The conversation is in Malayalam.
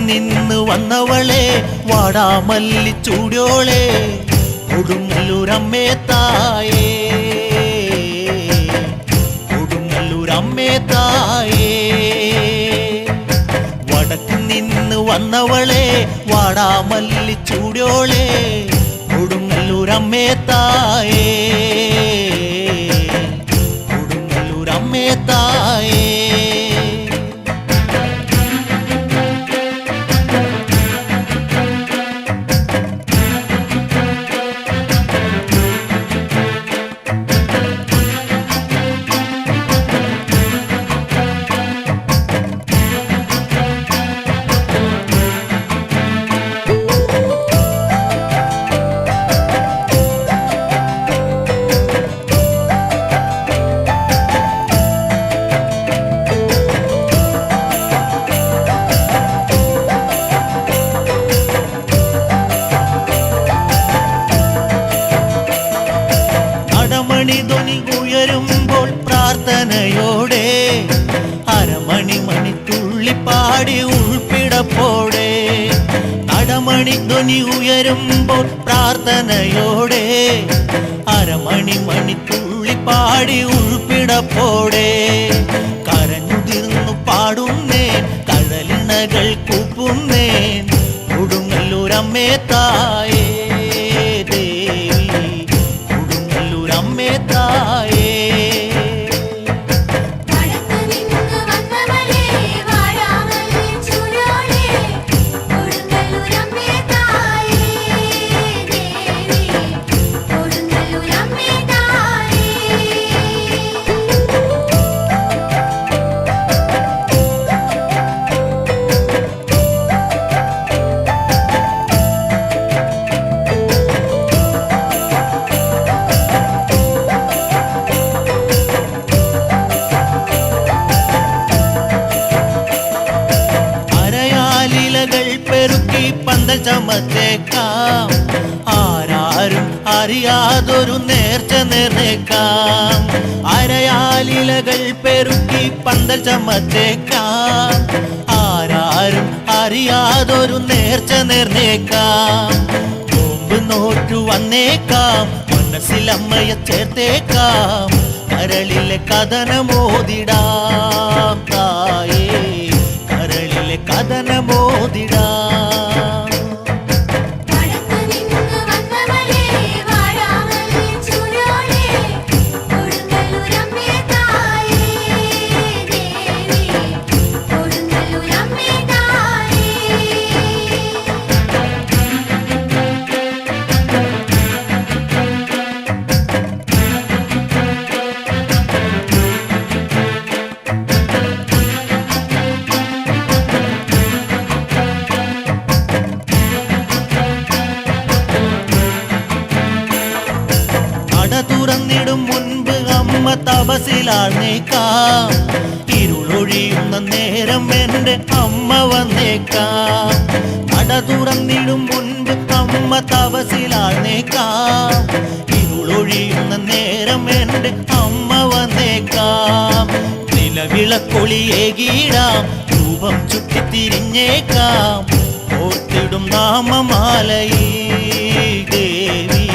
നിന്ന് വന്നവളെ വാടാമല്ലി ചൂടിയോളെ കൊടുങ്ങല്ലൂരമ്മേ തായേ കൊടുങ്ങല്ലൂരമ്മേ തായേ വടക്ക് നിന്ന് വന്നവളെ വാടാമല്ലി ചൂടിയോളെ കൊടുങ്ങല്ലൂരമ്മേ തായേ കൊടുങ്ങല്ലൂരമ്മേ തായേ ധ്വനി ഉയരുമ്പോൾ പ്രാർത്ഥനയോടെ അരമണി മണിത്തുള്ളിപ്പാടി ഉൾപ്പിടപ്പോടെ നടമണി ധ്വനി ഉയരുമ്പോൾ പ്രാർത്ഥനയോടെ അരമണി മണിത്തുള്ളിപ്പാടി ഉൾപ്പിടപ്പോടെ കരഞ്ഞുതിർന്നു പാടുന്നേൻ കഴലിണകൾ കൂപ്പുന്നേൻ കൊടുങ്ങല്ലൂരമ്മേ തായേ അമ്മേ തായേ പെരുക്കി പന്തൽ ചമച്ചേക്കാം ആരാരും അറിയാതൊരു നേർച്ച നേർന്നേക്കാം അരയാലിലകൾ പെരുക്കി പന്തൽ ചമച്ചേക്കാം ആരാരും അറിയാതൊരു നേർച്ച നേർന്നേക്കാം നോമ്പ് നോറ്റു വന്നേക്കാം മനസ്സിലമ്മയെ ചേർത്തേക്കാം കരളിലെ കഥനമോതിടാം തായേ കരളിലെ കഥനമോതിടാം തുറന്നിടും മുൻപ് അമ്മ തപസിലാണേക്കാം ഇരുളൊഴിയുന്ന നേരം എൻ്റെ അമ്മ വന്നേക്കാം നട തുറന്നിടും മുൻപ് അമ്മ തപസിലാണേക്കാം ഇരുളൊഴിയുന്ന നേരം എൻ്റെ അമ്മ വന്നേക്കാം നിലവിളക്കൊളിയേകിടാം രൂപം ചുറ്റിത്തിരിഞ്ഞേക്കാം ഓർത്തിടും നാമമാലയിൽ ദേവി